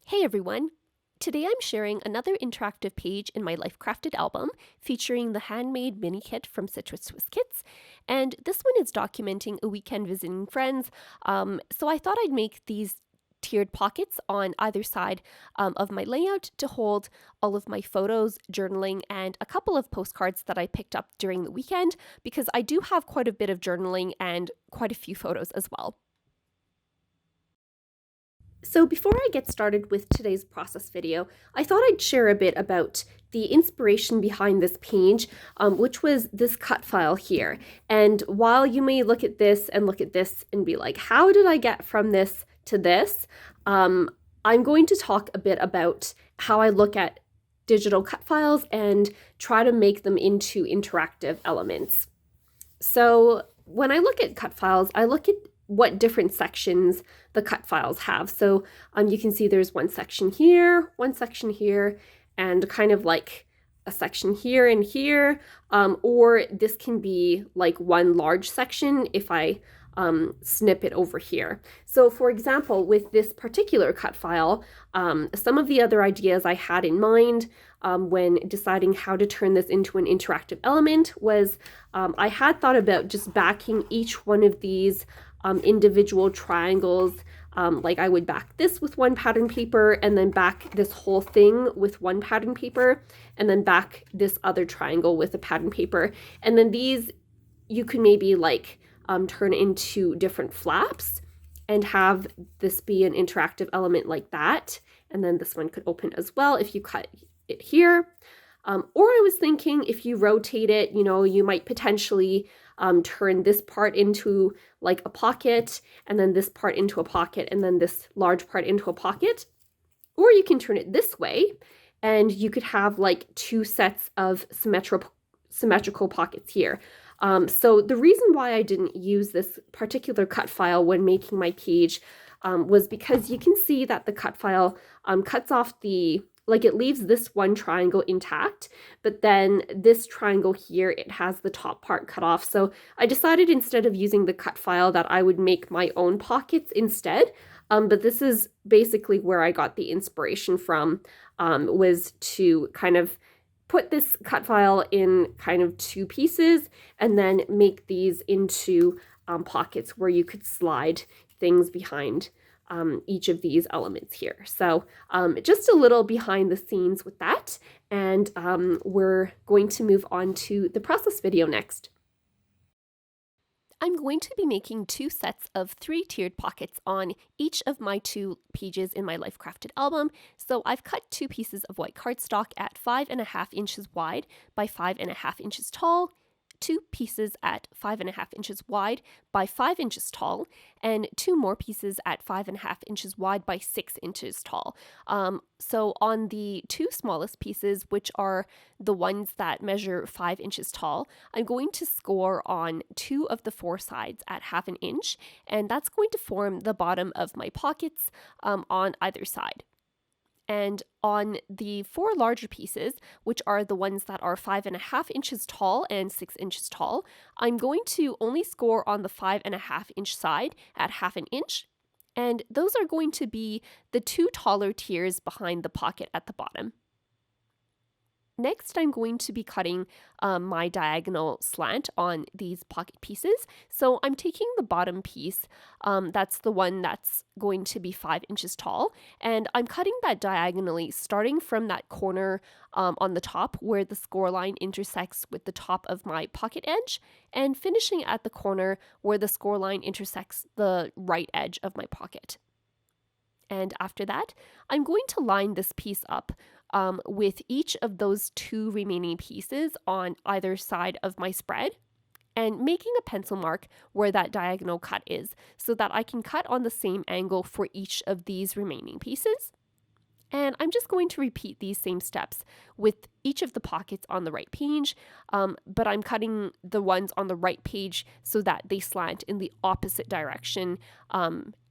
Hey everyone! Today I'm sharing another interactive page in my Life Crafted album featuring the Handmade mini kit from Citrus Swiss Kits, and this one is documenting a weekend visiting friends. So I thought I'd make these tiered pockets on either side of my layout to hold all of my photos, journaling, and a couple of postcards that I picked up during the weekend because I do have quite a bit of journaling and quite a few photos as well. So before I get started with today's process video, I thought I'd share a bit about the inspiration behind this page, which was this cut file here. And while you may look at this and be like, how did I get from this to this? I'm going to talk a bit about how I look at digital cut files and try to make them into interactive elements. So when I look at cut files, I look at what different sections the cut files have. So you can see there's one section here, and kind of like a section here and here, or this can be like one large section if I snip it over here. So for example, with this particular cut file, some of the other ideas I had in mind when deciding how to turn this into an interactive element was I had thought about just backing each one of these individual triangles. Like I would back this with one pattern paper and then back this whole thing with one pattern paper and then back this other triangle with a pattern paper. And then these you could maybe like turn into different flaps and have this be an interactive element like that. And then this one could open as well if you cut it here. Or I was thinking if you rotate it, you might potentially turn this part into like a pocket and then this part into a pocket and then this large part into a pocket. Or you can turn it this way and you could have like two sets of symmetrical pockets here. So the reason why I didn't use this particular cut file when making my page was because you can see that the cut file cuts off it leaves this one triangle intact, but then this triangle here, it has the top part cut off. So I decided instead of using the cut file that I would make my own pockets instead. But this is basically where I got the inspiration from, was to kind of put this cut file in kind of two pieces and then make these into pockets where you could slide things behind each of these elements here. So just a little behind the scenes with that, and we're going to move on to the process video next. I'm going to be making two sets of 3 tiered pockets on each of my 2 pages in my Life Crafted album. So I've cut 2 pieces of white cardstock at 5.5 inches wide by 5.5 inches tall, 2 pieces at 5.5 inches wide by 5 inches tall, and 2 more pieces at 5.5 inches wide by 6 inches tall. So on the 2 smallest pieces, which are the ones that measure 5 inches tall, I'm going to score on 2 of the 4 sides at 1/2 inch, and that's going to form the bottom of my pockets on either side. And on the 4 larger pieces, which are the ones that are 5.5 inches tall and 6 inches tall, I'm going to only score on the 5.5 inch side at 1/2 inch. And those are going to be the 2 taller tiers behind the pocket at the bottom. Next, I'm going to be cutting my diagonal slant on these pocket pieces. So I'm taking the bottom piece, that's the one that's going to be 5 inches tall, and I'm cutting that diagonally, starting from that corner on the top where the score line intersects with the top of my pocket edge, and finishing at the corner where the score line intersects the right edge of my pocket. And after that, I'm going to line this piece up with each of those 2 remaining pieces on either side of my spread and making a pencil mark where that diagonal cut is so that I can cut on the same angle for each of these remaining pieces. And I'm just going to repeat these same steps with each of the pockets on the right page, but I'm cutting the ones on the right page so that they slant in the opposite direction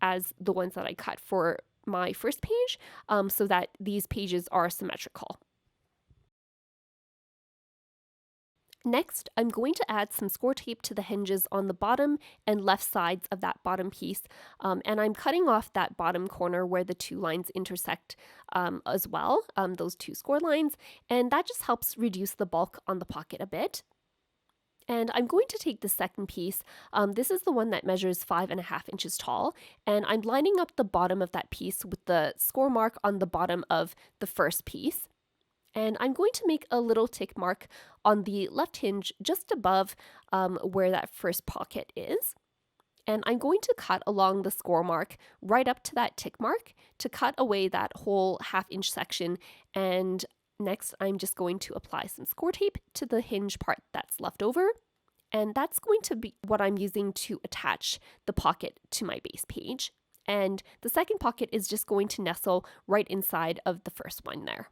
as the ones that I cut for my first page, so that these pages are symmetrical. Next, I'm going to add some score tape to the hinges on the bottom and left sides of that bottom piece, and I'm cutting off that bottom corner where the two lines intersect as well, those two score lines, and that just helps reduce the bulk on the pocket a bit. And I'm going to take the second piece. This is the one that measures 5.5 inches tall, and I'm lining up the bottom of that piece with the score mark on the bottom of the first piece. And I'm going to make a little tick mark on the left hinge just above where that first pocket is. And I'm going to cut along the score mark right up to that tick mark to cut away that whole 1/2 inch section. And next, I'm just going to apply some score tape to the hinge part that's left over. And that's going to be what I'm using to attach the pocket to my base page. And the second pocket is just going to nestle right inside of the first one there.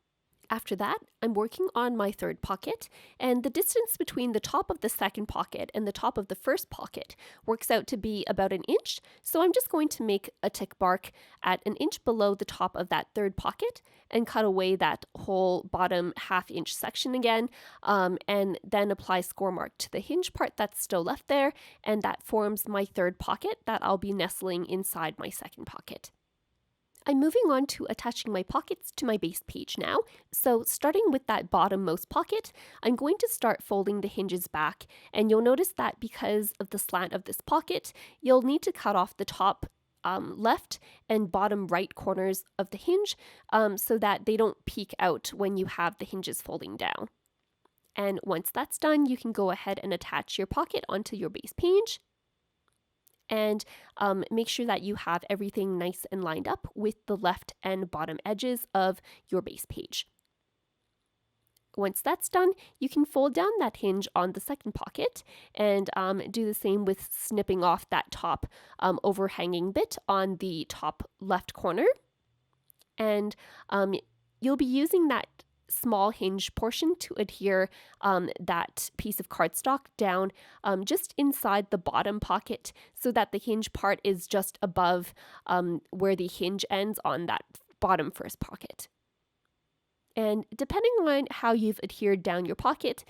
After that, I'm working on my third pocket, and the distance between the top of the second pocket and the top of the first pocket works out to be about 1 inch, so I'm just going to make a tick mark at 1 inch below the top of that third pocket and cut away that whole bottom 1/2 inch section again, and then apply score mark to the hinge part that's still left there, and that forms my third pocket that I'll be nestling inside my second pocket. I'm moving on to attaching my pockets to my base page now. So starting with that bottommost pocket, I'm going to start folding the hinges back, and you'll notice that because of the slant of this pocket, you'll need to cut off the top left and bottom right corners of the hinge so that they don't peek out when you have the hinges folding down. And once that's done, you can go ahead and attach your pocket onto your base page. And make sure that you have everything nice and lined up with the left and bottom edges of your base page. Once that's done, you can fold down that hinge on the second pocket and do the same with snipping off that top overhanging bit on the top left corner. And you'll be using that small hinge portion to adhere that piece of cardstock down just inside the bottom pocket so that the hinge part is just above where the hinge ends on that bottom first pocket. And depending on how you've adhered down your pocket,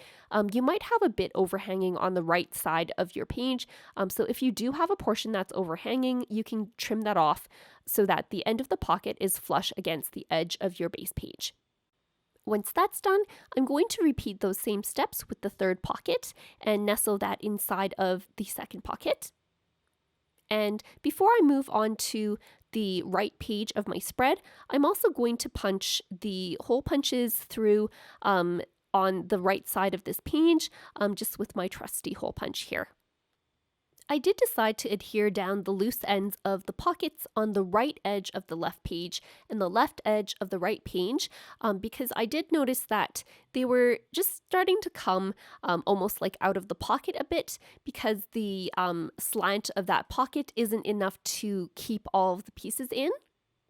you might have a bit overhanging on the right side of your page. So if you do have a portion that's overhanging, you can trim that off so that the end of the pocket is flush against the edge of your base page. Once that's done, I'm going to repeat those same steps with the third pocket and nestle that inside of the second pocket. And before I move on to the right page of my spread, I'm also going to punch the hole punches through on the right side of this page, just with my trusty hole punch here. I did decide to adhere down the loose ends of the pockets on the right edge of the left page and the left edge of the right page because I did notice that they were just starting to come almost like out of the pocket a bit because the slant of that pocket isn't enough to keep all of the pieces in.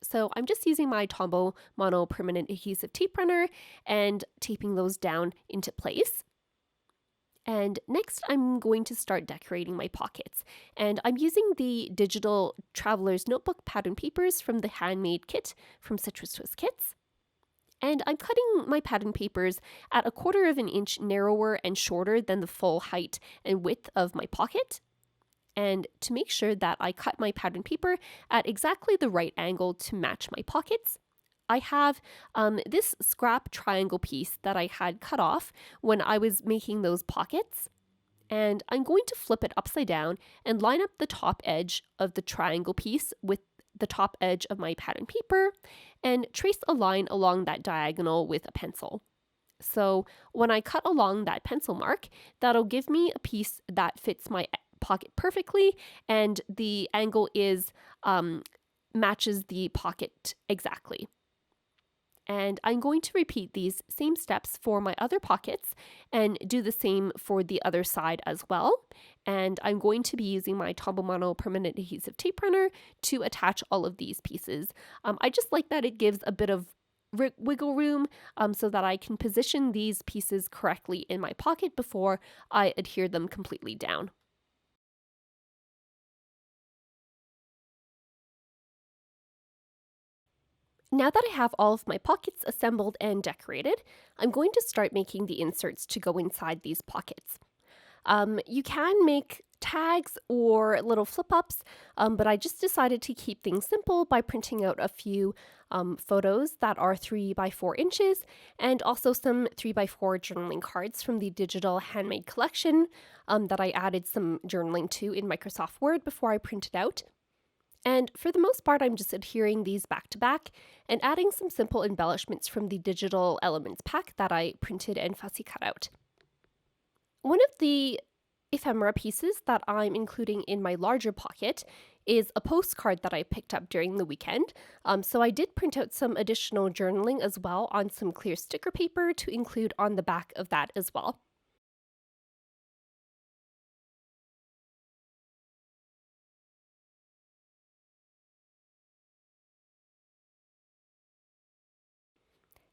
So I'm just using my Tombow Mono permanent adhesive tape runner and taping those down into place. And next, I'm going to start decorating my pockets. And I'm using the digital Traveler's Notebook pattern papers from the Handmade kit from Citrus Twist Kits. And I'm cutting my pattern papers at 1/4 inch narrower and shorter than the full height and width of my pocket. And to make sure that I cut my pattern paper at exactly the right angle to match my pockets, I have this scrap triangle piece that I had cut off when I was making those pockets. And I'm going to flip it upside down and line up the top edge of the triangle piece with the top edge of my pattern paper and trace a line along that diagonal with a pencil. So when I cut along that pencil mark, that'll give me a piece that fits my pocket perfectly, and the angle is matches the pocket exactly. And I'm going to repeat these same steps for my other pockets and do the same for the other side as well. And I'm going to be using my Tombow Mono permanent adhesive tape runner to attach all of these pieces. I just like that it gives a bit of wiggle room so that I can position these pieces correctly in my pocket before I adhere them completely down. Now that I have all of my pockets assembled and decorated, I'm going to start making the inserts to go inside these pockets. You can make tags or little flip-ups, but I just decided to keep things simple by printing out a few photos that are 3 by 4 inches and also some 3 by 4 journaling cards from the digital Handmade collection that I added some journaling to in Microsoft Word before I printed out. And for the most part, I'm just adhering these back to back and adding some simple embellishments from the digital elements pack that I printed and fussy cut out. One of the ephemera pieces that I'm including in my larger pocket is a postcard that I picked up during the weekend. So I did print out some additional journaling as well on some clear sticker paper to include on the back of that as well.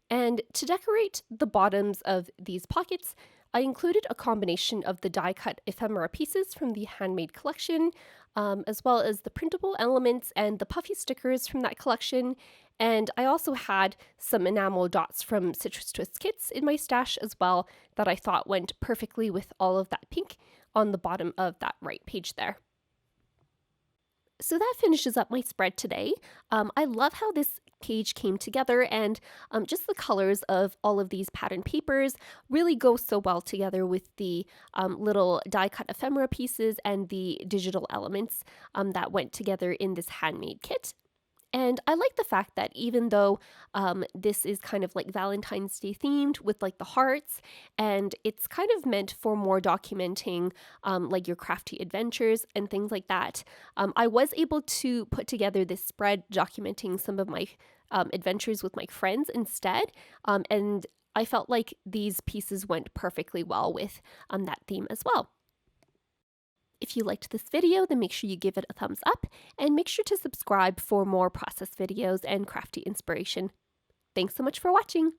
And to decorate the bottoms of these pockets, I included a combination of the die-cut ephemera pieces from the Handmade collection, as well as the printable elements and the puffy stickers from that collection. And I also had some enamel dots from Citrus Twist kits in my stash as well that I thought went perfectly with all of that pink on the bottom of that right page there. So that finishes up my spread today. I love how this page came together, and just the colors of all of these pattern papers really go so well together with the little die cut ephemera pieces and the digital elements that went together in this handmade kit. And I like the fact that even though this is kind of like Valentine's Day themed with like the hearts, and it's kind of meant for more documenting like your crafty adventures and things like that, I was able to put together this spread documenting some of my adventures with my friends instead. And I felt like these pieces went perfectly well with that theme as well. If you liked this video, then make sure you give it a thumbs up and make sure to subscribe for more process videos and crafty inspiration. Thanks so much for watching!